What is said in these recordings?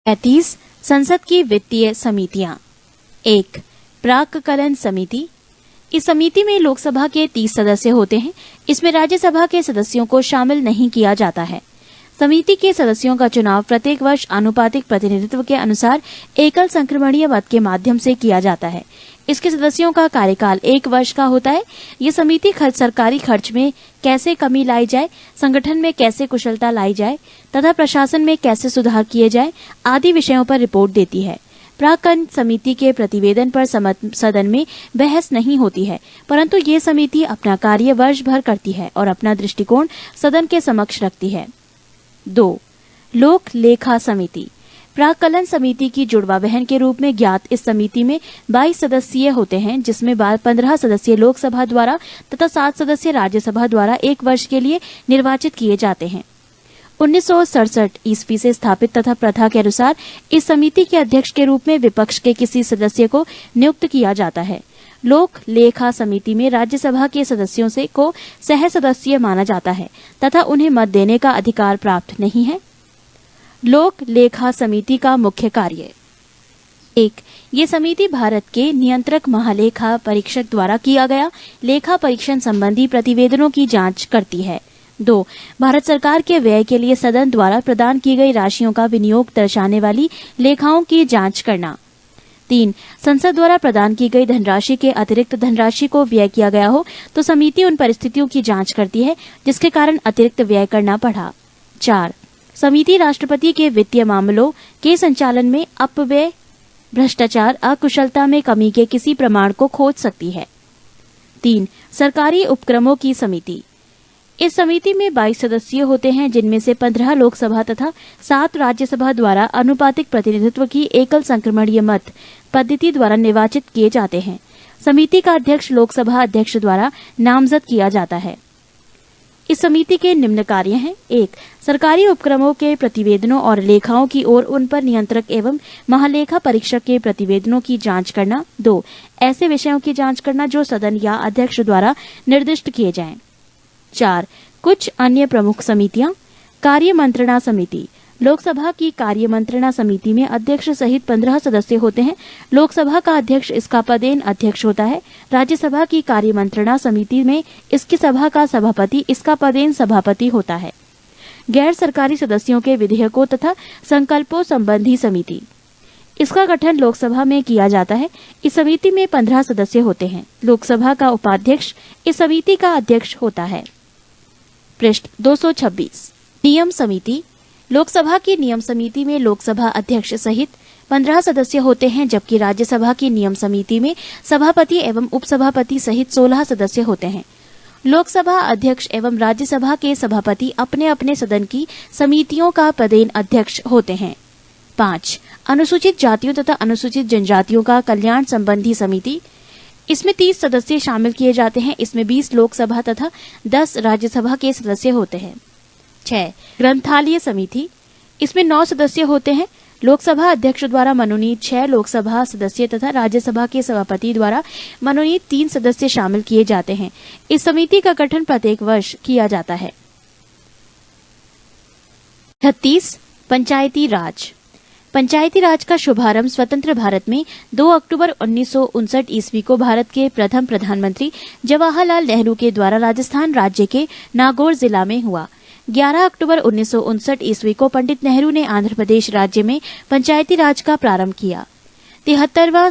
35 संसद की वित्तीय समितियां। 1 प्राक्कलन समिति। इस समिति में लोकसभा के 30 सदस्य होते हैं। इसमें राज्यसभा के सदस्यों को शामिल नहीं किया जाता है। समिति के सदस्यों का चुनाव प्रत्येक वर्ष आनुपातिक प्रतिनिधित्व के अनुसार एकल संक्रमणीय मत के माध्यम से किया जाता है। इसके सदस्यों का कार्यकाल 1 वर्ष का होता है। ये समिति सरकारी खर्च में कैसे कमी लाई जाए, संगठन में कैसे कुशलता लाई जाए तथा प्रशासन में कैसे सुधार किए जाए आदि विषयों पर रिपोर्ट देती है। प्राक्कलन समिति के प्रतिवेदन पर सदन में बहस नहीं होती है, परंतु ये समिति अपना कार्य वर्ष भर करती है और अपना दृष्टिकोण सदन के समक्ष रखती है। 2 लोक लेखा समिति। प्राक्कलन समिति की जुड़वा बहन के रूप में ज्ञात इस समिति में 22 सदस्य होते हैं, जिसमें 15 सदस्य लोकसभा द्वारा तथा 7 सदस्य राज्यसभा द्वारा 1 वर्ष के लिए निर्वाचित किए जाते हैं। 1967 ईस्वी से स्थापित तथा प्रथा के अनुसार इस समिति के अध्यक्ष के रूप में विपक्ष के किसी सदस्य को नियुक्त किया जाता है। लोक लेखा समिति में राज्यसभा के सदस्यों से को सह सदस्य माना जाता है तथा उन्हें मत देने का अधिकार प्राप्त नहीं है। लोक लेखा समिति का मुख्य कार्य। 1 ये समिति भारत के नियंत्रक महालेखा परीक्षक द्वारा किया गया लेखा परीक्षण संबंधी प्रतिवेदनों की जांच करती है। 2 भारत सरकार के व्यय के लिए सदन द्वारा प्रदान की गई राशियों का विनियोग दर्शाने वाली लेखाओं की जांच करना। 3 संसद द्वारा प्रदान की गई धनराशि के अतिरिक्त धनराशि को व्यय किया गया हो तो समिति उन परिस्थितियों की जांच करती है जिसके कारण अतिरिक्त व्यय करना पड़ा। 4 समिति राष्ट्रपति के वित्तीय मामलों के संचालन में अपव्यय, भ्रष्टाचार, अकुशलता में कमी के किसी प्रमाण को खोज सकती है। 3 सरकारी उपक्रमों की समिति। इस समिति में 22 सदस्य होते हैं, जिनमें से 15 लोकसभा तथा 7 राज्यसभा द्वारा अनुपातिक प्रतिनिधित्व की एकल संक्रमणीय मत पद्धति द्वारा निर्वाचित किए जाते हैं। समिति का अध्यक्ष लोकसभा अध्यक्ष द्वारा नामजद किया जाता है। इस समिति के निम्न कार्य हैं। 1 सरकारी उपक्रमों के प्रतिवेदनों और लेखाओं की ओर उन पर नियंत्रक एवं महालेखा परीक्षक के प्रतिवेदनों की जांच करना। 2 ऐसे विषयों की जांच करना जो सदन या अध्यक्ष द्वारा निर्दिष्ट किए जाएं। 4 कुछ अन्य प्रमुख समितियां। कार्य मंत्रणा समिति। लोकसभा की कार्य मंत्रणा समिति में अध्यक्ष सहित 15 सदस्य होते हैं। लोकसभा का अध्यक्ष इसका पदेन अध्यक्ष होता है। राज्यसभा की कार्य मंत्रणा समिति में इसकी सभा का सभापति इसका पदेन सभापति होता है। गैर सरकारी सदस्यों के विधेयकों तथा संकल्पों संबंधी समिति। इसका गठन लोकसभा में किया जाता है। इस समिति में 15 सदस्य होते हैं। लोकसभा का उपाध्यक्ष इस समिति का अध्यक्ष होता है। पृष्ठ 226। नियम समिति। लोकसभा की नियम समिति में लोकसभा अध्यक्ष सहित 15 सदस्य होते हैं, जबकि राज्यसभा की नियम समिति में सभापति एवं उपसभापति सहित 16 सदस्य होते हैं। लोकसभा अध्यक्ष एवं राज्यसभा के सभापति अपने अपने सदन की समितियों का पदेन अध्यक्ष होते हैं। 5 अनुसूचित जातियों तथा अनुसूचित जनजातियों का कल्याण संबंधी समिति। इसमें 30 सदस्य शामिल किए जाते हैं। इसमें 20 लोकसभा तथा 10 राज्यसभा के सदस्य होते हैं। 6 ग्रंथालय समिति। इसमें 9 सदस्य होते हैं। लोकसभा अध्यक्ष द्वारा मनोनीत 6 लोकसभा सदस्य तथा राज्यसभा के सभापति द्वारा मनोनीत 3 सदस्य शामिल किए जाते हैं। इस समिति का गठन प्रत्येक वर्ष किया जाता है। 36 पंचायती राज। पंचायती राज का शुभारंभ स्वतंत्र भारत में 2 अक्टूबर 1959 ईस्वी को भारत के प्रथम प्रधानमंत्री जवाहरलाल नेहरू के द्वारा राजस्थान राज्य के नागौर जिला में हुआ। 11 अक्टूबर 1959 ईस्वी को पंडित नेहरू ने आंध्र प्रदेश राज्य में पंचायती राज का प्रारंभ किया। 73वां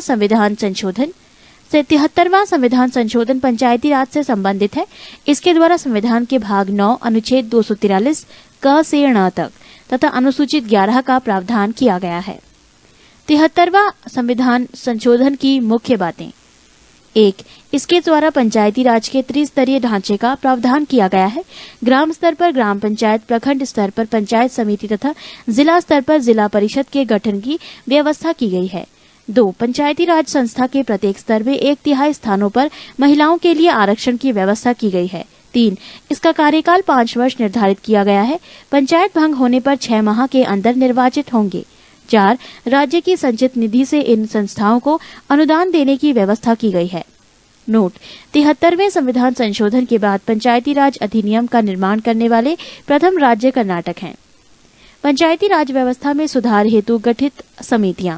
संविधान संशोधन पंचायती राज से संबंधित है। इसके द्वारा संविधान के भाग 9 अनुच्छेद 243 क से ण तक तथा अनुसूचित 11 का प्रावधान किया गया है। 73वां संविधान संशोधन की मुख्य बातें। 1 इसके द्वारा पंचायती राज के त्रिस्तरीय ढांचे का प्रावधान किया गया है। ग्राम स्तर पर ग्राम पंचायत, प्रखंड स्तर पर पंचायत समिति तथा जिला स्तर पर जिला परिषद के गठन की व्यवस्था की गई है। 2 पंचायती राज संस्था के प्रत्येक स्तर में 1/3 स्थानों पर महिलाओं के लिए आरक्षण की व्यवस्था की गई है। 3 इसका कार्यकाल 5 वर्ष निर्धारित किया गया है। पंचायत भंग होने पर 6 माह के अंदर निर्वाचित होंगे। 4 राज्य की संचित निधि से इन संस्थाओं को अनुदान देने की व्यवस्था की गई है। नोट 73वें संविधान संशोधन के बाद पंचायती राज अधिनियम का निर्माण करने वाले प्रथम राज्य कर्नाटक है। पंचायती राज व्यवस्था में सुधार हेतु गठित समितियां।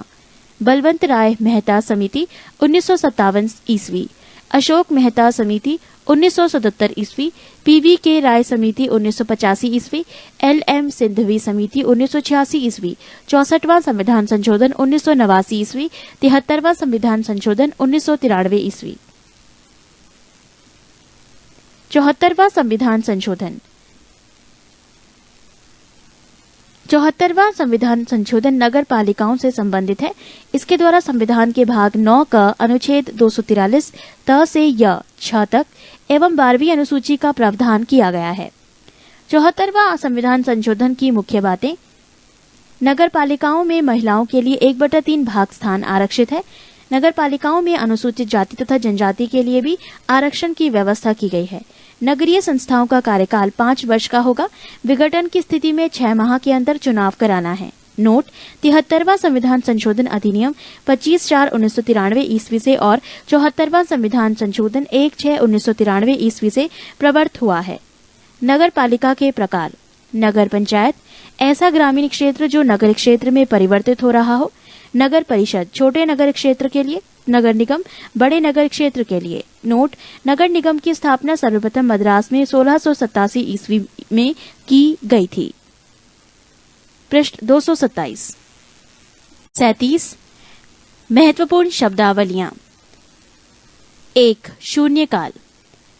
बलवंत राय मेहता समिति 1957 ईस्वी, अशोक मेहता समिति 1977 ईस्वी, पीवी के राय समिति 1985 ईस्वी, एलएम सिंधवी समिति 1986 ईस्वी, 64वां संविधान संशोधन 1989 ईस्वी, 73वां संविधान संशोधन 1993 ईस्वी। 74वां संविधान संशोधन। 74वां संविधान संशोधन नगर पालिकाओं से संबंधित है। इसके द्वारा संविधान के भाग 9 का अनुच्छेद 243 त से य 6 तक एवं 12वीं अनुसूची का प्रावधान किया गया है। 74वां संविधान संशोधन की मुख्य बातें। नगर पालिकाओं में महिलाओं के लिए 1/3 भाग स्थान आरक्षित है। नगर पालिकाओं में अनुसूचित जाति तथा जनजाति के लिए भी आरक्षण की व्यवस्था की गई है। नगरीय संस्थाओं का कार्यकाल 5 वर्ष का होगा। विघटन की स्थिति में 6 माह के अंदर चुनाव कराना है। नोट: 73वां संविधान संशोधन अधिनियम 25/4/1993 ईस्वी से और 74वां संविधान संशोधन 1/6/1993 ईस्वी से प्रवर्त हुआ है। नगर पालिका के प्रकार। नगर पंचायत ऐसा ग्रामीण क्षेत्र जो नगर क्षेत्र में परिवर्तित हो रहा हो। नगर परिषद छोटे नगर क्षेत्र के लिए। नगर निगम बड़े नगर क्षेत्र के लिए। नोट: नगर निगम की स्थापना सर्वप्रथम मद्रास में 1687 ईस्वी में की गई थी। पृष्ठ 227। 37 महत्वपूर्ण शब्दावलियां। 1. शून्यकाल।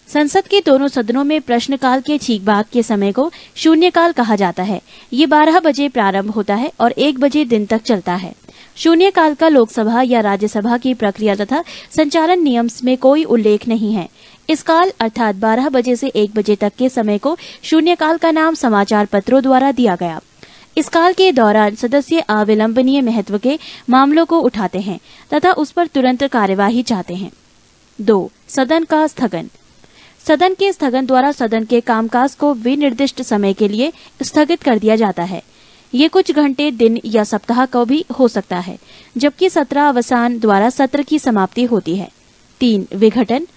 संसद के दोनों सदनों में प्रश्नकाल के ठीक बाद के समय को शून्यकाल कहा जाता है। ये 12 बजे प्रारंभ होता है और 1 बजे दिन तक चलता है। शून्यकाल का लोकसभा या राज्यसभा की प्रक्रिया तथा संचालन नियम में कोई उल्लेख नहीं है। इस काल अर्थात 12 बजे से 1 बजे तक के समय को शून्यकाल का नाम समाचार पत्रों द्वारा दिया गया। इस काल के दौरान सदस्य अविलंबनीय महत्व के मामलों को उठाते हैं तथा उस पर तुरंत कार्यवाही चाहते हैं। 2. सदन का स्थगन। सदन के स्थगन द्वारा सदन के कामकाज को विनिर्दिष्ट समय के लिए स्थगित कर दिया जाता है। ये कुछ घंटे, दिन या सप्ताह का भी हो सकता है, जबकि सत्र अवसान द्वारा सत्र की समाप्ति होती है। 3. विघटन।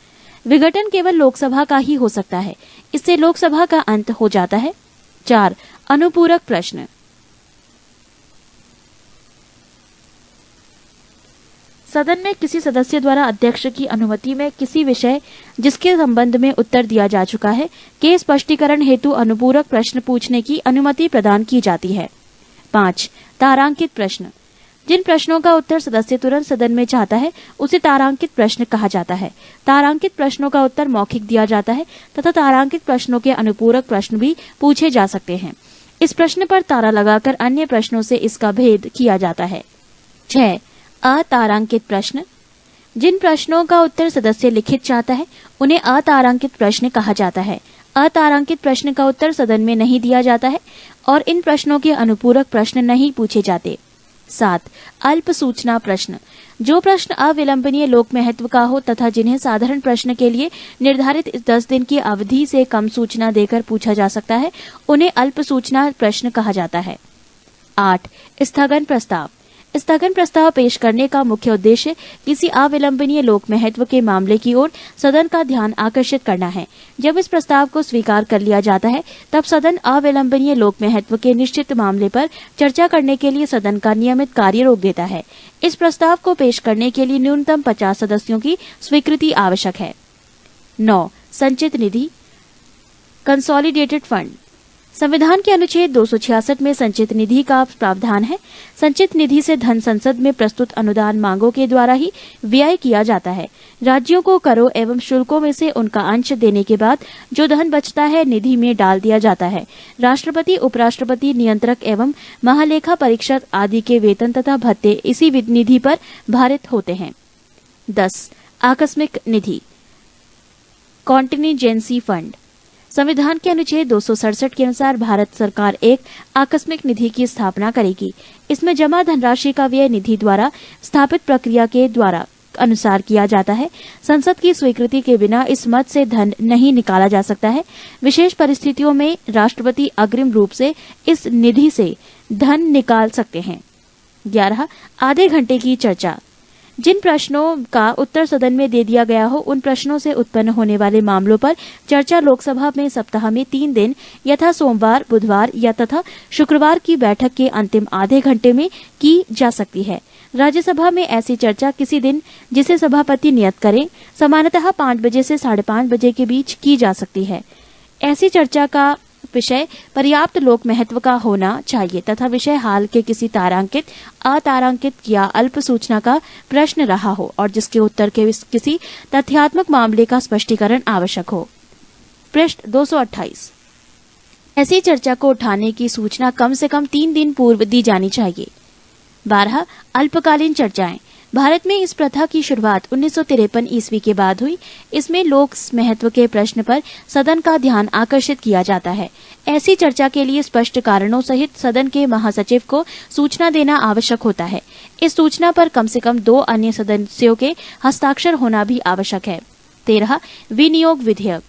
विघटन केवल लोकसभा का ही हो सकता है। इससे लोकसभा का अंत हो जाता है। 4. अनुपूरक प्रश्न। सदन में किसी सदस्य द्वारा अध्यक्ष की अनुमति में किसी विषय जिसके संबंध में उत्तर दिया जा चुका है के स्पष्टीकरण हेतु अनुपूरक प्रश्न पूछने की अनुमति प्रदान की जाती है। 5. तारांकित प्रश्न। जिन प्रश्नों का उत्तर सदस्य तुरंत सदन में चाहता है उसे तारांकित प्रश्न कहा जाता है। तारांकित प्रश्नों का उत्तर मौखिक दिया जाता है तथा तारांकित प्रश्नों के अनुपूरक प्रश्न भी पूछे जा सकते हैं। इस प्रश्न पर तारा लगाकर अन्य प्रश्नों से इसका भेद किया जाता है। 6. अतारांकित प्रश्न। जिन प्रश्नों का उत्तर सदस्य लिखित चाहता है उन्हें अतारांकित प्रश्न कहा जाता है। अतारांकित प्रश्न का उत्तर सदन में नहीं दिया जाता है और इन प्रश्नों के अनुपूरक प्रश्न नहीं पूछे जाते। 7. अल्प सूचना प्रश्न। जो प्रश्न अविलंबनीय लोक महत्व का हो तथा जिन्हें साधारण प्रश्न के लिए निर्धारित 10 दिन की अवधि से कम सूचना देकर पूछा जा सकता है उन्हें अल्प सूचना प्रश्न कहा जाता है। 8. स्थगन प्रस्ताव। स्थगन प्रस्ताव पेश करने का मुख्य उद्देश्य किसी अविलंबनीय लोक महत्व के मामले की ओर सदन का ध्यान आकर्षित करना है। जब इस प्रस्ताव को स्वीकार कर लिया जाता है तब सदन अविलंबनीय लोक महत्व के निश्चित मामले पर चर्चा करने के लिए सदन का नियमित कार्य रोक देता है। इस प्रस्ताव को पेश करने के लिए न्यूनतम 50 सदस्यों की स्वीकृति आवश्यक है। 9. संचित निधि कंसोलिडेटेड फंड। संविधान के अनुच्छेद 266 में संचित निधि का प्रावधान है। संचित निधि से धन संसद में प्रस्तुत अनुदान मांगों के द्वारा ही व्यय किया जाता है। राज्यों को करों एवं शुल्कों में से उनका अंश देने के बाद जो धन बचता है निधि में डाल दिया जाता है। राष्ट्रपति, उपराष्ट्रपति, नियंत्रक एवं महालेखा परीक्षक आदि के वेतन तथा भत्ते इसी निधि पर भारित होते हैं। 10. आकस्मिक निधि कॉन्टिजेंसी फंड। संविधान के अनुच्छेद 267 के अनुसार भारत सरकार एक आकस्मिक निधि की स्थापना करेगी। इसमें जमा धनराशि का व्यय निधि द्वारा स्थापित प्रक्रिया के द्वारा अनुसार किया जाता है। संसद की स्वीकृति के बिना इस मद से धन नहीं निकाला जा सकता है। विशेष परिस्थितियों में राष्ट्रपति अग्रिम रूप से इस निधि से धन निकाल सकते हैं। 11. आधे घंटे की चर्चा। जिन प्रश्नों का उत्तर सदन में दे दिया गया हो उन प्रश्नों से उत्पन्न होने वाले मामलों पर चर्चा लोकसभा में सप्ताह में 3 दिन यथा सोमवार, बुधवार या तथा शुक्रवार की बैठक के अंतिम आधे घंटे में की जा सकती है। राज्यसभा में ऐसी चर्चा किसी दिन जिसे सभापति नियत करें, सामान्यतः 5 बजे से 5:30 बजे के बीच की जा सकती है। ऐसी चर्चा का विषय पर्याप्त लोक महत्व का होना चाहिए तथा विषय हाल के किसी तारांकित, अतारांकित या अल्प सूचना का प्रश्न रहा हो और जिसके उत्तर के किसी तथ्यात्मक मामले का स्पष्टीकरण आवश्यक हो। पृष्ठ 228। ऐसी चर्चा को उठाने की सूचना कम से कम 3 दिन पूर्व दी जानी चाहिए। 12. अल्पकालीन चर्चाएं। भारत में इस प्रथा की शुरुआत 1953 ईस्वी के बाद हुई। इसमें लोक महत्व के प्रश्न पर सदन का ध्यान आकर्षित किया जाता है। ऐसी चर्चा के लिए स्पष्ट कारणों सहित सदन के महासचिव को सूचना देना आवश्यक होता है। इस सूचना पर कम से कम 2 अन्य सदस्यों के हस्ताक्षर होना भी आवश्यक है। 13. विनियोग विधेयक।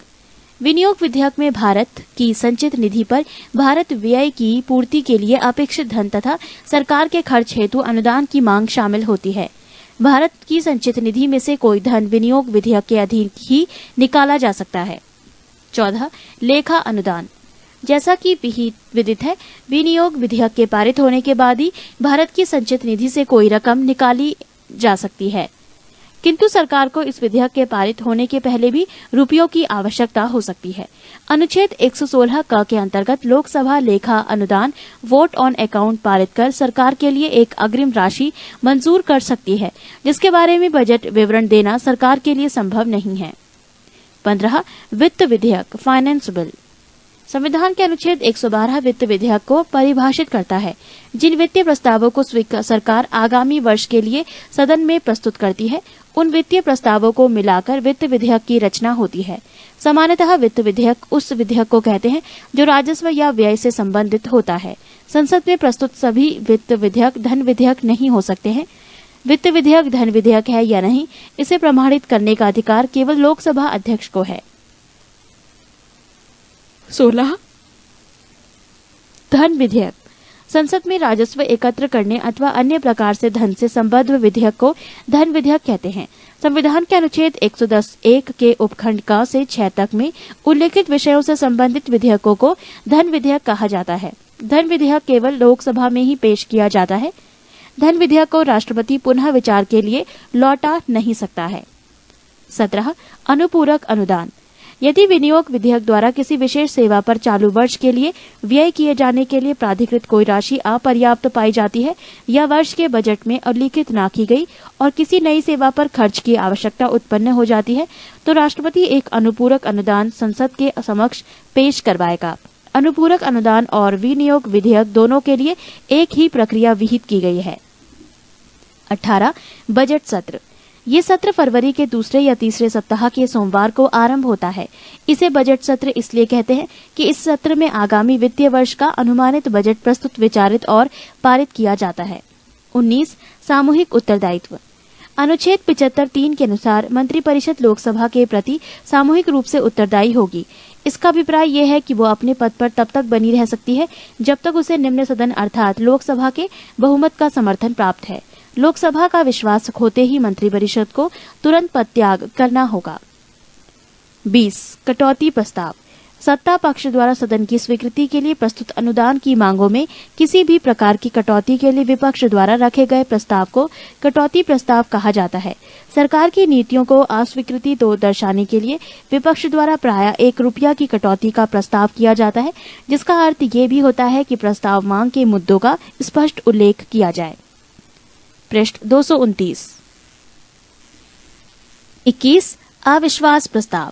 विनियोग विधेयक में भारत की संचित निधि पर भारत व्यय की पूर्ति के लिए अपेक्षित धन तथा सरकार के खर्च हेतु अनुदान की मांग शामिल होती है। भारत की संचित निधि में से कोई धन विनियोग विधेयक के अधीन ही निकाला जा सकता है। 14. लेखा अनुदान। जैसा कि विदित है, विनियोग विधेयक के पारित होने के बाद ही भारत की संचित निधि से कोई रकम निकाली जा सकती है, किंतु सरकार को इस विधेयक के पारित होने के पहले भी रुपयों की आवश्यकता हो सकती है। अनुच्छेद 116 क के अंतर्गत लोकसभा लेखा अनुदान वोट ऑन अकाउंट पारित कर सरकार के लिए एक अग्रिम राशि मंजूर कर सकती है, जिसके बारे में बजट विवरण देना सरकार के लिए संभव नहीं है। 15. वित्त विधेयक फाइनेंस बिल। संविधान के अनुच्छेद 112 वित्त विधेयक को परिभाषित करता है। जिन वित्तीय प्रस्तावों को सरकार आगामी वर्ष के लिए सदन में प्रस्तुत करती है, उन वित्तीय प्रस्तावों को मिलाकर वित्त विधेयक की रचना होती है। सामान्यतः वित्त विधेयक उस विधेयक को कहते हैं जो राजस्व या व्यय से संबंधित होता है। संसद में प्रस्तुत सभी वित्त विधेयक धन विधेयक नहीं हो सकते हैं। वित्त विधेयक धन विधेयक है या नहीं, इसे प्रमाणित करने का अधिकार केवल लोकसभा अध्यक्ष को है। 16. धन विधेयक। संसद में राजस्व एकत्र करने अथवा अन्य प्रकार से धन से संबद्ध विधेयक को धन विधेयक कहते हैं। संविधान के अनुच्छेद 110(1) के उपखंड क से 6 तक में उल्लेखित विषयों से संबंधित विधेयकों को धन विधेयक कहा जाता है। धन विधेयक केवल लोकसभा में ही पेश किया जाता है। धन विधेयक को राष्ट्रपति पुनः विचार के लिए लौटा नहीं सकता है। 17. अनुपूरक अनुदान। यदि विनियोग विधेयक द्वारा किसी विशेष सेवा पर चालू वर्ष के लिए व्यय किए जाने के लिए प्राधिकृत कोई राशि अपर्याप्त पाई जाती है या वर्ष के बजट में उल्लिखित न की गई और किसी नई सेवा पर खर्च की आवश्यकता उत्पन्न हो जाती है, तो राष्ट्रपति एक अनुपूरक अनुदान संसद के समक्ष पेश करवाएगा। अनुपूरक अनुदान और विनियोग विधेयक दोनों के लिए एक ही प्रक्रिया विहित की गई है। 18. बजट सत्र। ये सत्र फरवरी के दूसरे या तीसरे सप्ताह के सोमवार को आरंभ होता है। इसे बजट सत्र इसलिए कहते हैं कि इस सत्र में आगामी वित्तीय वर्ष का अनुमानित बजट प्रस्तुत, विचारित और पारित किया जाता है। 19. सामूहिक उत्तरदायित्व। अनुच्छेद 75(3) के अनुसार मंत्रिपरिषद लोकसभा के प्रति सामूहिक रूप से उत्तरदायी होगी। इसका अभिप्राय यह है कि वो अपने पद पर तब तक बनी रह सकती है जब तक उसे निम्न सदन अर्थात लोकसभा के बहुमत का समर्थन प्राप्त है। लोकसभा का विश्वास खोते ही मंत्रिपरिषद को तुरंत पद त्याग करना होगा। 20. कटौती प्रस्ताव। सत्ता पक्ष द्वारा सदन की स्वीकृति के लिए प्रस्तुत अनुदान की मांगों में किसी भी प्रकार की कटौती के लिए विपक्ष द्वारा रखे गए प्रस्ताव को कटौती प्रस्ताव कहा जाता है। सरकार की नीतियों को अस्वीकृति तो दर्शाने के लिए विपक्ष द्वारा प्रायः ₹1 की कटौती का प्रस्ताव किया जाता है, जिसका अर्थ ये भी होता है कि प्रस्ताव मांग के मुद्दों का स्पष्ट उल्लेख किया जाए। पृष्ठ 229। 21. अविश्वास प्रस्ताव।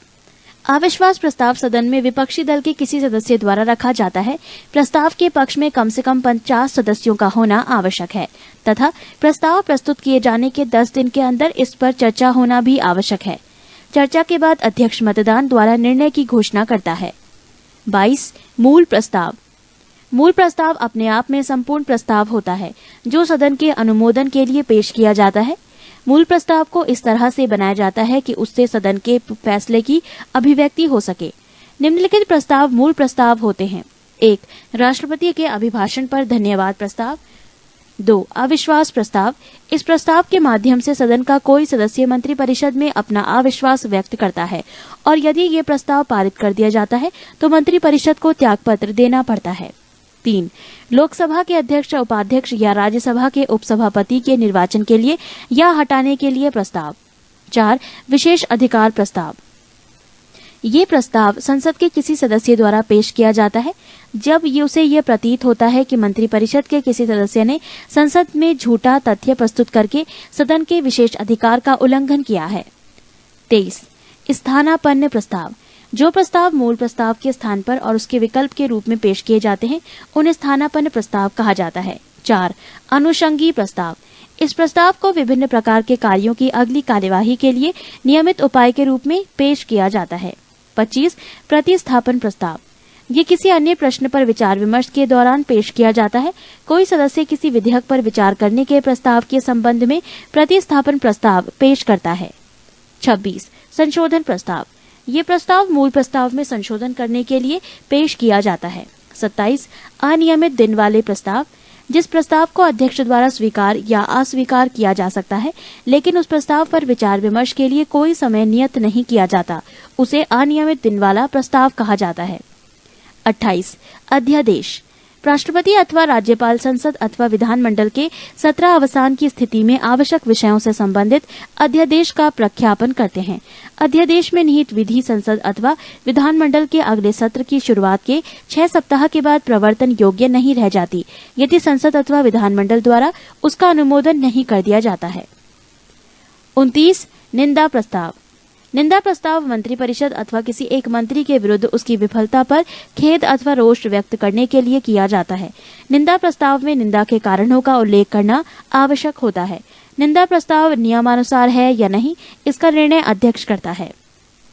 अविश्वास प्रस्ताव सदन में विपक्षी दल के किसी सदस्य द्वारा रखा जाता है। प्रस्ताव के पक्ष में कम से कम 50 सदस्यों का होना आवश्यक है तथा प्रस्ताव प्रस्तुत किए जाने के 10 दिन के अंदर इस पर चर्चा होना भी आवश्यक है। चर्चा के बाद अध्यक्ष मतदान द्वारा निर्णय की घोषणा करता है। 22. मूल प्रस्ताव। मूल प्रस्ताव अपने आप में संपूर्ण प्रस्ताव होता है जो सदन के अनुमोदन के लिए पेश किया जाता है। मूल प्रस्ताव को इस तरह से बनाया जाता है कि उससे सदन के फैसले की अभिव्यक्ति हो सके। निम्नलिखित प्रस्ताव मूल प्रस्ताव होते हैं। 1. राष्ट्रपति के अभिभाषण पर धन्यवाद प्रस्ताव। 2. अविश्वास प्रस्ताव। इस प्रस्ताव के माध्यम से सदन का कोई सदस्य मंत्रिपरिषद में अपना अविश्वास व्यक्त करता है और यदि ये प्रस्ताव पारित कर दिया जाता है तो मंत्रिपरिषद को त्यागपत्र देना पड़ता है। 3. लोकसभा के अध्यक्ष, उपाध्यक्ष या राज्यसभा के उपसभापति के निर्वाचन के लिए या हटाने के लिए प्रस्ताव। 4. विशेष अधिकार प्रस्ताव। ये प्रस्ताव संसद के किसी सदस्य द्वारा पेश किया जाता है जब उसे ये प्रतीत होता है कि मंत्रिपरिषद के किसी सदस्य ने संसद में झूठा तथ्य प्रस्तुत करके सदन के विशेष अधिकार का उल्लंघन किया है। 23. स्थानापन्न प्रस्ताव। जो प्रस्ताव मूल प्रस्ताव के स्थान पर और उसके विकल्प के रूप में पेश किए जाते हैं उन्हें स्थानापन्न प्रस्ताव कहा जाता है। 4. अनुषंगी प्रस्ताव। इस प्रस्ताव को विभिन्न प्रकार के कार्यों की अगली कार्यवाही के लिए नियमित उपाय के रूप में पेश किया जाता है। 25. प्रतिस्थापन प्रस्ताव। ये किसी अन्य प्रश्न पर विचार विमर्श के दौरान पेश किया जाता है। कोई सदस्य किसी विधेयक पर विचार करने के प्रस्ताव के संबंध में प्रतिस्थापन प्रस्ताव पेश करता है। 26. संशोधन प्रस्ताव। ये प्रस्ताव मूल प्रस्ताव में संशोधन करने के लिए पेश किया जाता है। 27. अनियमित दिन वाले प्रस्ताव। जिस प्रस्ताव को अध्यक्ष द्वारा स्वीकार या अस्वीकार किया जा सकता है लेकिन उस प्रस्ताव पर विचार विमर्श के लिए कोई समय नियत नहीं किया जाता, उसे अनियमित दिन वाला प्रस्ताव कहा जाता है। 28. अध्यादेश। राष्ट्रपति अथवा राज्यपाल संसद अथवा विधानमंडल के सत्र अवसान की स्थिति में आवश्यक विषयों से संबंधित अध्यादेश का प्रख्यापन करते हैं। अध्यादेश में निहित विधि संसद अथवा विधानमंडल के अगले सत्र की शुरुआत के 6 सप्ताह के बाद प्रवर्तन योग्य नहीं रह जाती यदि संसद अथवा विधानमंडल द्वारा उसका अनुमोदन नहीं कर दिया जाता है। 29. निंदा प्रस्ताव। निंदा प्रस्ताव मंत्रिपरिषद अथवा किसी एक मंत्री के विरुद्ध उसकी विफलता पर खेद अथवा रोष व्यक्त करने के लिए किया जाता है। निंदा प्रस्ताव में निंदा के कारणों का उल्लेख करना आवश्यक होता है। निंदा प्रस्ताव नियमानुसार है या नहीं इसका निर्णय अध्यक्ष करता है।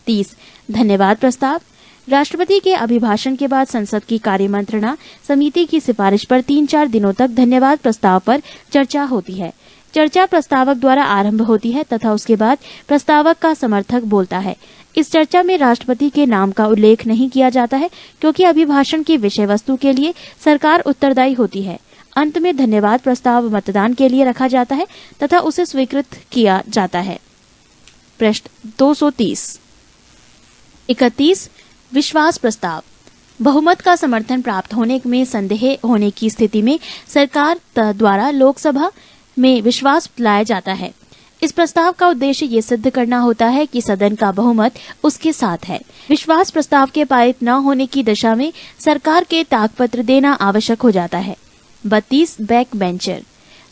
30. धन्यवाद प्रस्ताव। राष्ट्रपति के अभिभाषण के बाद संसद की कार्यमंत्रणा समिति की सिफारिश पर 3-4 दिनों तक धन्यवाद प्रस्ताव पर चर्चा होती है। चर्चा प्रस्तावक द्वारा आरंभ होती है तथा उसके बाद प्रस्तावक का समर्थक बोलता है। इस चर्चा में राष्ट्रपति के नाम का उल्लेख नहीं किया जाता है क्योंकि अभिभाषण की विषय वस्तु के लिए सरकार उत्तरदायी होती है। अंत में धन्यवाद प्रस्ताव मतदान के लिए रखा जाता है तथा उसे स्वीकृत किया जाता है। पृष्ठ 230। 31. विश्वास प्रस्ताव। बहुमत का समर्थन प्राप्त होने में संदेह होने की स्थिति में सरकार द्वारा लोकसभा में विश्वास लाया जाता है। इस प्रस्ताव का उद्देश्य ये सिद्ध करना होता है कि सदन का बहुमत उसके साथ है। विश्वास प्रस्ताव के पारित न होने की दशा में सरकार के त्यागपत्र देना आवश्यक हो जाता है। 32. Backbencher.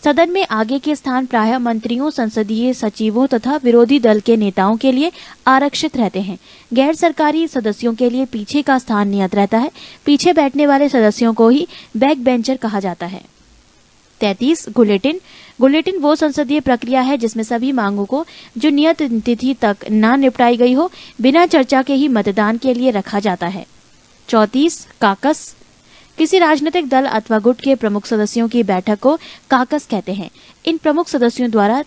सदन में आगे के स्थान प्रायः मंत्रियों, संसदीय सचिवों तथा विरोधी दल के नेताओं के लिए आरक्षित रहते हैं। गैर सरकारी सदस्यों के लिए पीछे का स्थान नियत रहता है। पीछे बैठने वाले सदस्यों को ही बैक बेंचर कहा जाता है। 33. बुलेटिन। बुलेटिन वो संसदीय प्रक्रिया है जिसमें सभी मांगों को जो नियत तिथि तक न निपटाई गई हो बिना चर्चा के ही मतदान के लिए रखा जाता है। 34. काकस। किसी राजनीतिक दल अथवा गुट के प्रमुख सदस्यों की बैठक को काकस कहते हैं। इन प्रमुख सदस्यों द्वारा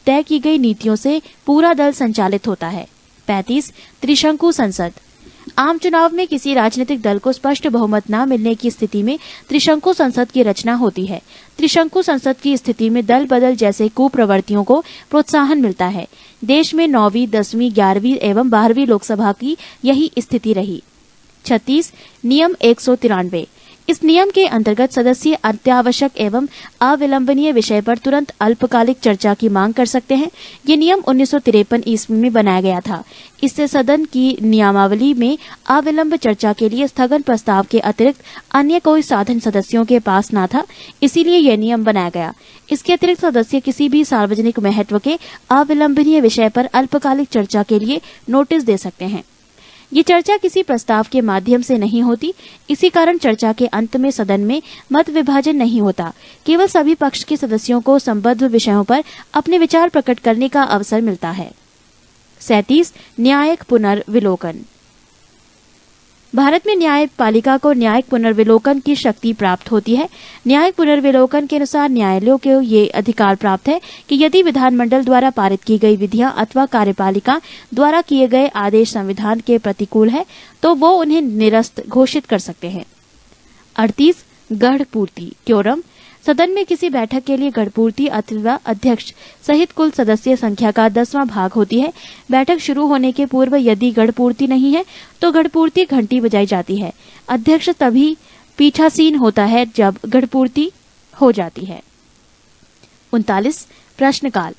तय की गई नीतियों से पूरा दल संचालित होता है। 35. त्रिशंकु संसद। आम चुनाव में किसी राजनीतिक दल को स्पष्ट बहुमत न मिलने की स्थिति में त्रिशंकु संसद की रचना होती है। त्रिशंकु संसद की स्थिति में दल बदल जैसे कुप्रवृत्तियों को प्रोत्साहन मिलता है। देश में 9वीं, 10वीं, 11वीं एवं 12वीं लोकसभा की यही स्थिति रही। 36. नियम 193। इस नियम के अंतर्गत सदस्य अत्यावश्यक एवं अविलंबनीय विषय पर तुरंत अल्पकालिक चर्चा की मांग कर सकते हैं। ये नियम 1953 ईस्वी में बनाया गया था। इससे सदन की नियमावली में अविलंब चर्चा के लिए स्थगन प्रस्ताव के अतिरिक्त अन्य कोई साधन सदस्यों के पास न था, इसीलिए यह नियम बनाया गया। इसके अतिरिक्त सदस्य किसी भी सार्वजनिक महत्व के अविलंबनीय विषय पर अल्पकालिक चर्चा के लिए नोटिस दे सकते हैं। ये चर्चा किसी प्रस्ताव के माध्यम से नहीं होती। इसी कारण चर्चा के अंत में सदन में मत विभाजन नहीं होता। केवल सभी पक्ष के सदस्यों को संबद्ध विषयों पर अपने विचार प्रकट करने का अवसर मिलता है। 37. न्यायिक पुनर्विलोकन। भारत में न्यायपालिका को न्यायिक पुनर्विलोकन की शक्ति प्राप्त होती है। न्यायिक पुनर्विलोकन के अनुसार न्यायालयों को ये अधिकार प्राप्त है कि यदि विधानमंडल द्वारा पारित की गई विधियां अथवा कार्यपालिका द्वारा किए गए आदेश संविधान के प्रतिकूल है तो वो उन्हें निरस्त घोषित कर सकते हैं। 38. गढ़ पूर्ति क्योरम। सदन में किसी बैठक के लिए गणपूर्ति अथवा अध्यक्ष सहित कुल सदस्य संख्या का 10वां भाग होती है। बैठक शुरू होने के पूर्व यदि गणपूर्ति नहीं है तो गणपूर्ति घंटी बजाई जाती है। अध्यक्ष तभी पीठासीन होता है जब गणपूर्ति हो जाती है। 39 प्रश्नकाल।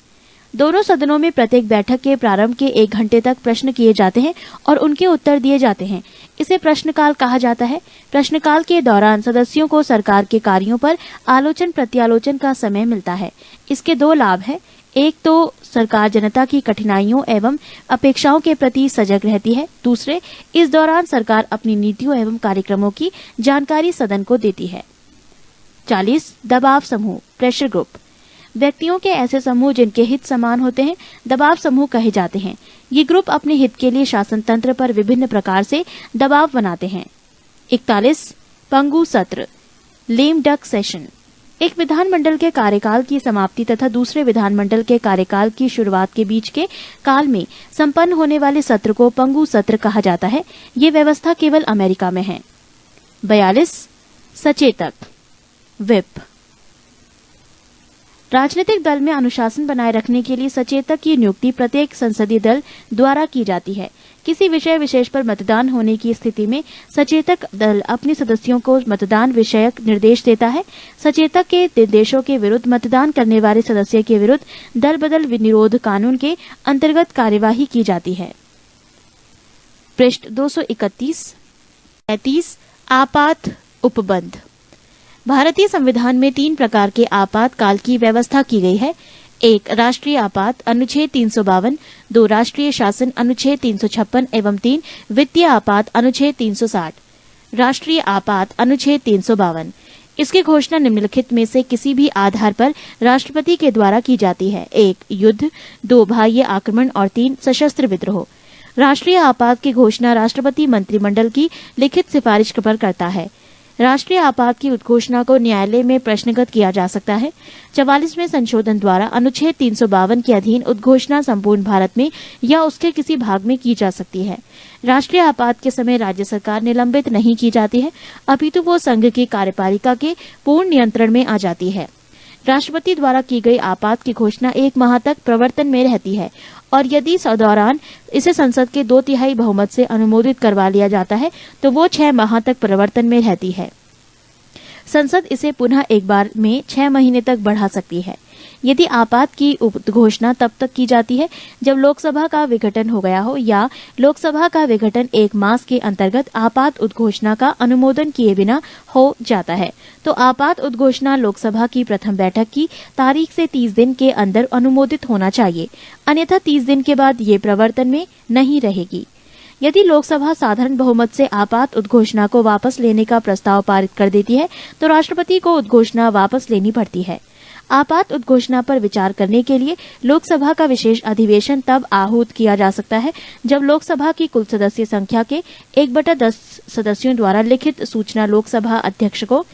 दोनों सदनों में प्रत्येक बैठक के प्रारंभ के 1 घंटे तक प्रश्न किए जाते हैं और उनके उत्तर दिए जाते हैं। इसे प्रश्नकाल कहा जाता है। प्रश्नकाल के दौरान सदस्यों को सरकार के कार्यों पर आलोचन प्रत्यालोचन का समय मिलता है। इसके 2 लाभ हैं। एक तो सरकार जनता की कठिनाइयों एवं अपेक्षाओं के प्रति सजग रहती है। दूसरे, इस दौरान सरकार अपनी नीतियों एवं कार्यक्रमों की जानकारी सदन को देती है। 40 दबाव समूह प्रेशर ग्रुप। व्यक्तियों के ऐसे समूह जिनके हित समान होते हैं दबाव समूह कहे जाते हैं। ये ग्रुप अपने हित के लिए शासन तंत्र पर विभिन्न प्रकार से दबाव बनाते हैं। 41 पंगु सत्र लेम डक सेशन। एक विधानमंडल के कार्यकाल की समाप्ति तथा दूसरे विधानमंडल के कार्यकाल की शुरुआत के बीच के काल में संपन्न होने वाले सत्र को पंगु सत्र कहा जाता है। ये व्यवस्था केवल अमेरिका में है। 42 सचेतक विप। राजनीतिक दल में अनुशासन बनाए रखने के लिए सचेतक की नियुक्ति प्रत्येक संसदीय दल द्वारा की जाती है। किसी विषय विशेष पर मतदान होने की स्थिति में सचेतक दल अपने सदस्यों को मतदान विषयक निर्देश देता है। सचेतक के निर्देशों के विरुद्ध मतदान करने वाले सदस्य के विरुद्ध दल बदल विनिरोध कानून के अंतर्गत कार्यवाही की जाती है। पृष्ठ 231। 35 आपात उपबंध। भारतीय संविधान में 3 प्रकार के आपातकाल की व्यवस्था की गई है। 1 राष्ट्रीय आपात अनुच्छेद 352, 2 राष्ट्रीय शासन अनुच्छेद 356 एवं 3 वित्तीय आपात अनुच्छेद 360। राष्ट्रीय आपात अनुच्छेद 352। इसकी घोषणा निम्नलिखित में से किसी भी आधार पर राष्ट्रपति के द्वारा की जाती है। 1 युद्ध, 2 बाह्य आक्रमण और 3 सशस्त्र विद्रोह। राष्ट्रीय आपात की घोषणा राष्ट्रपति मंत्रिमंडल की लिखित सिफारिश पर करता है। राष्ट्रीय आपात की उद्घोषणा को न्यायालय में प्रश्नगत किया जा सकता है। 44वें संशोधन द्वारा अनुच्छेद 352 के अधीन उद्घोषणा संपूर्ण भारत में या उसके किसी भाग में की जा सकती है। राष्ट्रीय आपात के समय राज्य सरकार निलंबित नहीं की जाती है, अपितु वो संघ की कार्यपालिका के पूर्ण नियंत्रण में आ जाती है। राष्ट्रपति द्वारा की गई आपात की घोषणा 1 माह तक प्रवर्तन में रहती है और यदि इस दौरान इसे संसद के 2/3 बहुमत से अनुमोदित करवा लिया जाता है तो वो 6 माह तक प्रवर्तन में रहती है। संसद इसे पुनः एक बार में 6 महीने तक बढ़ा सकती है। यदि आपात की घोषणा तब तक की जाती है जब लोकसभा का विघटन हो गया हो या लोकसभा का विघटन 1 मास के अंतर्गत आपात उद्घोषणा का अनुमोदन किए बिना हो जाता है, तो आपात उद्घोषणा लोकसभा की प्रथम बैठक की तारीख से 30 दिन के अंदर अनुमोदित होना चाहिए, अन्यथा 30 दिन के बाद ये प्रवर्तन में नहीं रहेगी। यदि लोकसभा साधारण बहुमत से आपात उद्घोषणा को वापस लेने का प्रस्ताव पारित कर देती है तो राष्ट्रपति को उद्घोषणा वापस लेनी पड़ती है। आपात उद्घोषणा पर विचार करने के लिए लोकसभा का विशेष अधिवेशन तब आहूत किया जा सकता है जब लोकसभा की कुल सदस्य संख्या के 1/10 सदस्यों द्वारा लिखित सूचना लोकसभा अध्यक्ष को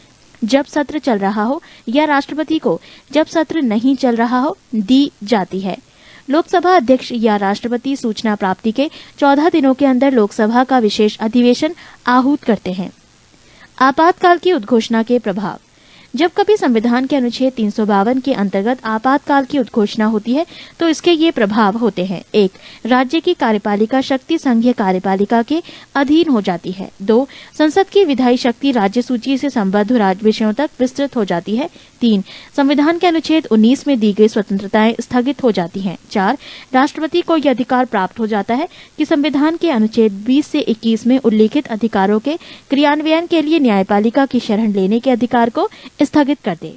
जब सत्र चल रहा हो या राष्ट्रपति को जब सत्र नहीं चल रहा हो दी जाती है। लोकसभा अध्यक्ष या राष्ट्रपति सूचना प्राप्ति के 14 दिनों के अंदर लोकसभा का विशेष अधिवेशन आहूत करते हैं। आपातकाल की उद्घोषणा के प्रभाव। जब कभी संविधान के अनुच्छेद 352 के अंतर्गत आपातकाल की उद्घोषणा होती है तो इसके ये प्रभाव होते हैं। 1 राज्य की कार्यपालिका शक्ति संघीय कार्यपालिका के अधीन हो जाती है। 2 संसद की विधायी शक्ति राज्य सूची से संबद्ध राज्य विषयों तक विस्तृत हो जाती है। 3 संविधान के अनुच्छेद 19 में दी गई स्वतंत्रताएं स्थगित हो जाती हैं। 4 राष्ट्रपति को यह अधिकार प्राप्त हो जाता है कि संविधान के अनुच्छेद 20 से 21 में उल्लिखित अधिकारों के क्रियान्वयन के लिए न्यायपालिका की शरण लेने के अधिकार को स्थगित कर दे।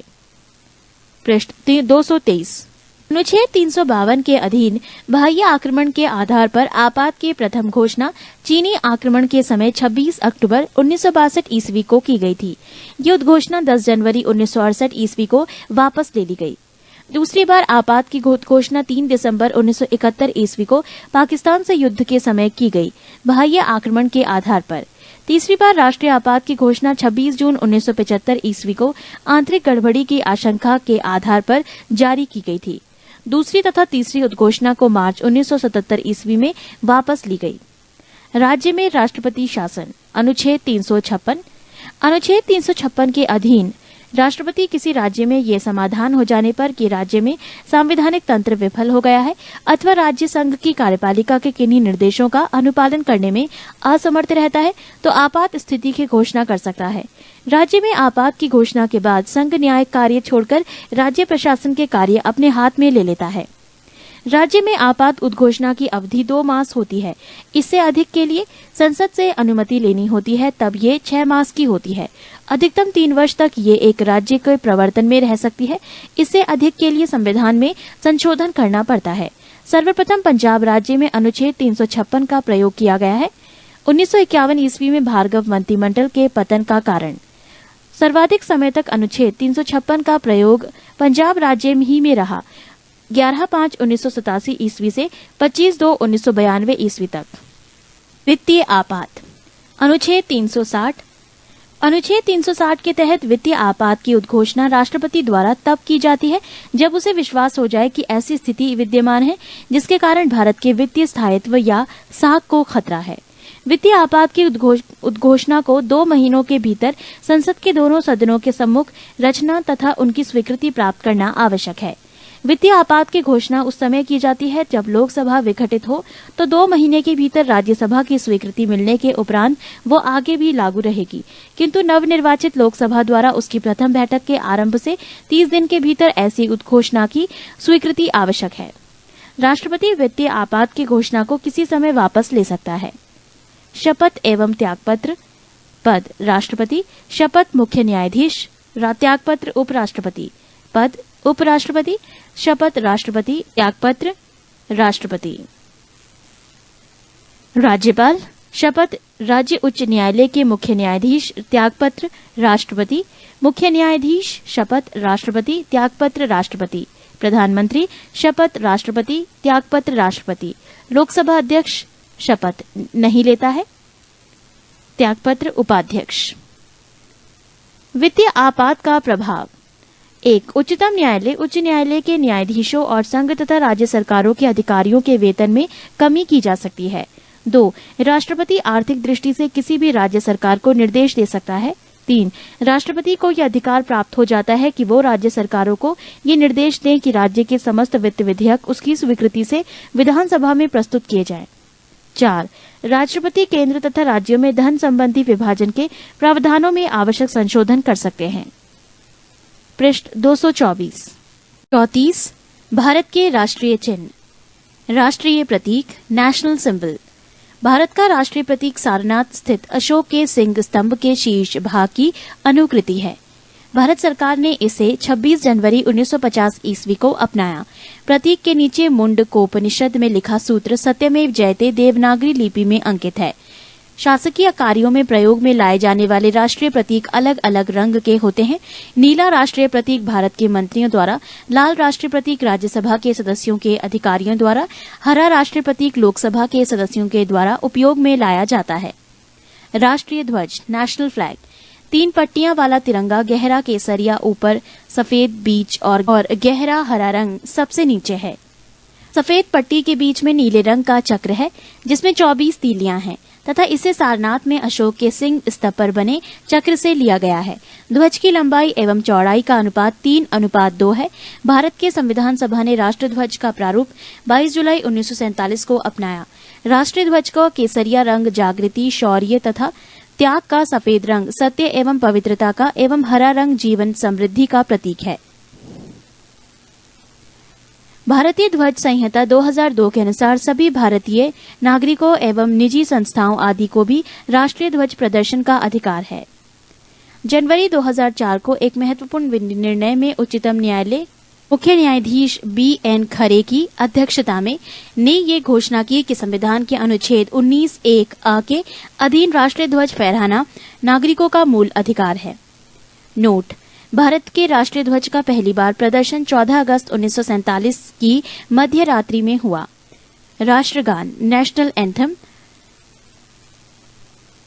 पृष्ठ 223। अनुच्छेद 352 के अधीन बाह्य आक्रमण के आधार पर आपात की प्रथम घोषणा चीनी आक्रमण के समय 26 अक्टूबर 1962 ईस्वी को की गई थी। ये उद्घोषणा 10 जनवरी 1968 ईस्वी को वापस ले ली गई। दूसरी बार आपात की घोषणा 3 दिसंबर 1971 ईस्वी को पाकिस्तान से युद्ध के समय की गई बाह्य आक्रमण के आधार पर। तीसरी बार राष्ट्रीय आपात की घोषणा 26 जून 1975 ईस्वी को आंतरिक गड़बड़ी की आशंका के आधार पर जारी की गई थी। दूसरी तथा तीसरी उद्घोषणा को मार्च 1977 ईस्वी में वापस ली गई। राज्य में राष्ट्रपति शासन। अनुच्छेद 356 के अधीन राष्ट्रपति किसी राज्य में ये समाधान हो जाने पर कि राज्य में संवैधानिक तंत्र विफल हो गया है अथवा राज्य संघ की कार्यपालिका के किन्हीं निर्देशों का अनुपालन करने में असमर्थ रहता है तो आपात स्थिति की घोषणा कर सकता है। राज्य में आपात की घोषणा के बाद संघ न्यायिक कार्य छोड़कर राज्य प्रशासन के कार्य अपने हाथ में ले लेता है। राज्य में आपात उद्घोषणा की अवधि 2 मास होती है। इससे अधिक के लिए संसद से अनुमति लेनी होती है, तब ये 6 मास की होती है। अधिकतम 3 वर्ष तक ये एक राज्य के प्रवर्तन में रह सकती है। इससे अधिक के लिए संविधान में संशोधन करना पड़ता है। सर्वप्रथम पंजाब राज्य में अनुच्छेद 356 का प्रयोग किया गया है। 1951 ईस्वी में भार्गव मंत्रिमंडल के पतन का कारण। सर्वाधिक समय तक अनुच्छेद 356 का प्रयोग पंजाब राज्य ही में रहा, 11/5/1987 ईस्वी से 25/2/1992 ईस्वी तक। वित्तीय आपात। अनुच्छेद 360 के तहत वित्तीय आपात की उद्घोषणा राष्ट्रपति द्वारा तब की जाती है जब उसे विश्वास हो जाए कि ऐसी स्थिति विद्यमान है जिसके कारण भारत के वित्तीय स्थायित्व या साख को खतरा है। वित्तीय आपात की उद्घोषणा को 2 महीनों के भीतर संसद के दोनों सदनों के सम्मुख रचना तथा उनकी स्वीकृति प्राप्त करना आवश्यक है। वित्तीय आपात की घोषणा उस समय की जाती है जब लोकसभा विघटित हो तो 2 महीने के भीतर राज्यसभा की स्वीकृति मिलने के उपरांत वो आगे भी लागू रहेगी, किंतु नवनिर्वाचित लोकसभा द्वारा उसकी प्रथम बैठक के आरंभ से 30 दिन के भीतर ऐसी उद्घोषणा की स्वीकृति आवश्यक है। राष्ट्रपति वित्तीय आपात की घोषणा को किसी समय वापस ले सकता है। शपथ एवं त्यागपत्र। पद राष्ट्रपति, शपथ मुख्य न्यायाधीश, त्यागपत्र उपराष्ट्रपति। पद उपराष्ट्रपति, शपथ राष्ट्रपति, त्यागपत्र राष्ट्रपति। राज्यपाल, शपथ राज्य उच्च न्यायालय के मुख्य न्यायाधीश, त्यागपत्र राष्ट्रपति, मुख्य न्यायाधीश, शपथ राष्ट्रपति, त्यागपत्र राष्ट्रपति। प्रधानमंत्री, शपथ राष्ट्रपति, त्यागपत्र राष्ट्रपति। लोकसभा अध्यक्ष शपथ नहीं लेता है, त्यागपत्र उपाध्यक्ष। वित्तीय आपात का प्रभाव। 1. उच्चतम न्यायालय उच्च न्यायालय के न्यायाधीशों और संघ तथा राज्य सरकारों के अधिकारियों के वेतन में कमी की जा सकती है। 2. राष्ट्रपति आर्थिक दृष्टि से किसी भी राज्य सरकार को निर्देश दे सकता है। 3. राष्ट्रपति को यह अधिकार प्राप्त हो जाता है कि वो राज्य सरकारों को ये निर्देश दें कि राज्य के समस्त वित्त विधेयक उसकी स्वीकृति से विधानसभा में प्रस्तुत किए जाएं। 4. राष्ट्रपति केंद्र तथा राज्यों में धन संबंधी विभाजन के प्रावधानों में आवश्यक संशोधन कर सकते हैं। पृष्ठ 224। 34. भारत के राष्ट्रीय चिन्ह। राष्ट्रीय प्रतीक, नेशनल सिंबल। भारत का राष्ट्रीय प्रतीक सारनाथ स्थित अशोक के सिंह स्तंभ के शीर्ष भाग की अनुकृति है। भारत सरकार ने इसे 26 जनवरी 1950 ईस्वी को अपनाया। प्रतीक के नीचे मुंडकोपनिषद में लिखा सूत्र सत्यमेव जयते देवनागरी लिपि में अंकित है। शासकीय कार्यों में प्रयोग में लाए जाने वाले राष्ट्रीय प्रतीक अलग अलग रंग के होते हैं। नीला राष्ट्रीय प्रतीक भारत के मंत्रियों द्वारा, लाल राष्ट्रीय प्रतीक राज्यसभा के सदस्यों के अधिकारियों द्वारा, हरा राष्ट्रीय प्रतीक लोकसभा के सदस्यों के द्वारा उपयोग में लाया जाता है। राष्ट्रीय ध्वज, नेशनल फ्लैग। 3 पट्टियां वाला तिरंगा, गहरा केसरिया ऊपर, सफेद बीच और गहरा हरा रंग सबसे नीचे है। सफेद पट्टी के बीच में नीले रंग का चक्र है जिसमें 24 तीलियां हैं तथा इसे सारनाथ में अशोक के सिंह स्तंभ पर बने चक्र से लिया गया है। ध्वज की लंबाई एवं चौड़ाई का अनुपात 3:2 है। भारत के संविधान सभा ने राष्ट्रध्वज का प्रारूप 22 जुलाई 1947 को अपनाया। राष्ट्रीय ध्वज का केसरिया रंग जागृति, शौर्य तथा त्याग का, सफेद रंग सत्य एवं पवित्रता का एवं हरा रंग जीवन समृद्धि का प्रतीक है। भारतीय ध्वज संहिता 2002 के अनुसार सभी भारतीय नागरिकों एवं निजी संस्थाओं आदि को भी राष्ट्रीय ध्वज प्रदर्शन का अधिकार है। जनवरी 2004 को एक महत्वपूर्ण निर्णय में उच्चतम न्यायालय मुख्य न्यायाधीश B.N. खरे की अध्यक्षता में ने ये घोषणा की कि संविधान के अनुच्छेद 19(1)(a) के अधीन राष्ट्रीय ध्वज फहराना नागरिकों का मूल अधिकार है। नोट: भारत के राष्ट्रीय ध्वज का पहली बार प्रदर्शन 14 अगस्त 1947 की मध्य रात्रि में हुआ। राष्ट्रगान, नेशनल एंथम।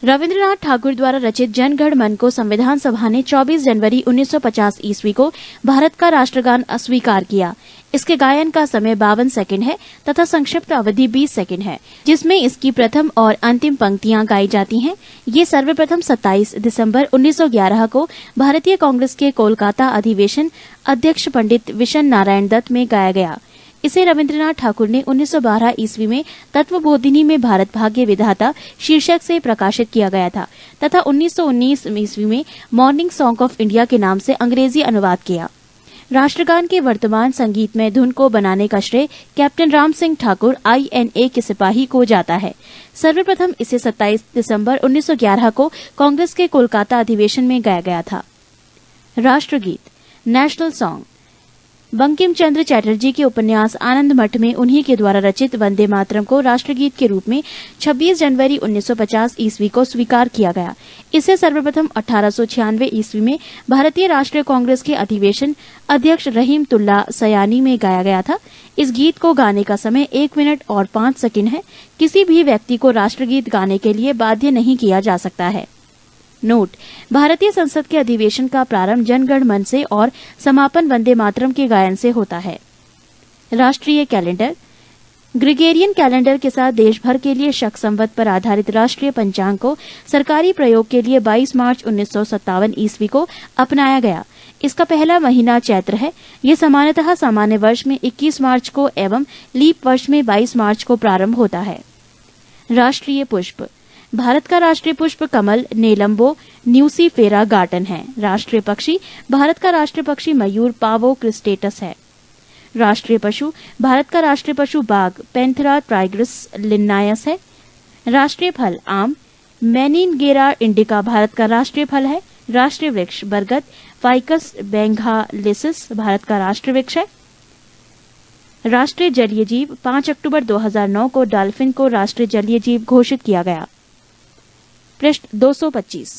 रविंद्रनाथ ठाकुर द्वारा रचित जन गण मन को संविधान सभा ने 24 जनवरी 1950 ईस्वी को भारत का राष्ट्रगान अस्वीकार किया। इसके गायन का समय 52 सेकंड है तथा संक्षिप्त अवधि 20 सेकंड है, जिसमें इसकी प्रथम और अंतिम पंक्तियां गाई जाती हैं। ये सर्वप्रथम 27 दिसंबर 1911 को भारतीय कांग्रेस के कोलकाता अधिवेशन अध्यक्ष पंडित विशन नारायण दत्त में गाया गया। इसे रविंद्रनाथ ठाकुर ने 1912 ईस्वी में तत्वबोधिनी में भारत भाग्य विधाता शीर्षक से प्रकाशित किया गया था तथा 1919 ईस्वी में मॉर्निंग सॉन्ग ऑफ इंडिया के नाम से अंग्रेजी अनुवाद किया। राष्ट्रगान के वर्तमान संगीतमय धुन को बनाने का श्रेय कैप्टन राम सिंह ठाकुर INA के सिपाही को जाता है। सर्वप्रथम इसे 27 दिसंबर 1911 को कांग्रेस के कोलकाता अधिवेशन में गाया गया था। राष्ट्रगीत नेशनल सॉन्ग बंकिम चंद्र चटर्जी के उपन्यास आनंद मठ में उन्हीं के द्वारा रचित वंदे मातरम को राष्ट्रगीत के रूप में 26 जनवरी 1950 ईस्वी को स्वीकार किया गया। इसे सर्वप्रथम 1896 ईस्वी में भारतीय राष्ट्रीय कांग्रेस के अधिवेशन अध्यक्ष रहीमतुल्ला सयानी में गाया गया था। इस गीत को गाने का समय 1 मिनट और 5 सेकंड है। किसी भी व्यक्ति को राष्ट्रगीत गाने के लिए बाध्य नहीं किया जा सकता है। नोट: भारतीय संसद के अधिवेशन का प्रारंभ जन गण मन से और समापन वंदे मातरम के गायन से होता है। राष्ट्रीय कैलेंडर ग्रिगोरियन कैलेंडर के साथ देश भर के लिए शक संवत पर आधारित राष्ट्रीय पंचांग को सरकारी प्रयोग के लिए 22 मार्च 1957 ईस्वी को अपनाया गया। इसका पहला महीना चैत्र है। ये सामान्यतः सामान्य वर्ष में 21 मार्च को एवं लीप वर्ष में 22 मार्च को प्रारंभ होता है। राष्ट्रीय पुष्प भारत का राष्ट्रीय पुष्प कमल नेलम्बो न्यूसीफेरा गार्टन है। राष्ट्रीय पक्षी भारत का राष्ट्रीय पक्षी मयूर पावो क्रिस्टेटस है। राष्ट्रीय पशु भारत का राष्ट्रीय पशु बाघ पैंथेरा टाइग्रिस लिन्नायस है। राष्ट्रीय फल आम मैनिनगेरा इंडिका भारत का राष्ट्रीय फल है। राष्ट्रीय वृक्ष बरगद फाइकस बेंगालिसिस भारत का राष्ट्रीय वृक्ष है। राष्ट्रीय जलीय जीव 5 अक्टूबर 2009 को डॉल्फिन को राष्ट्रीय जलीय जीव घोषित किया गया। पृष्ठ 225।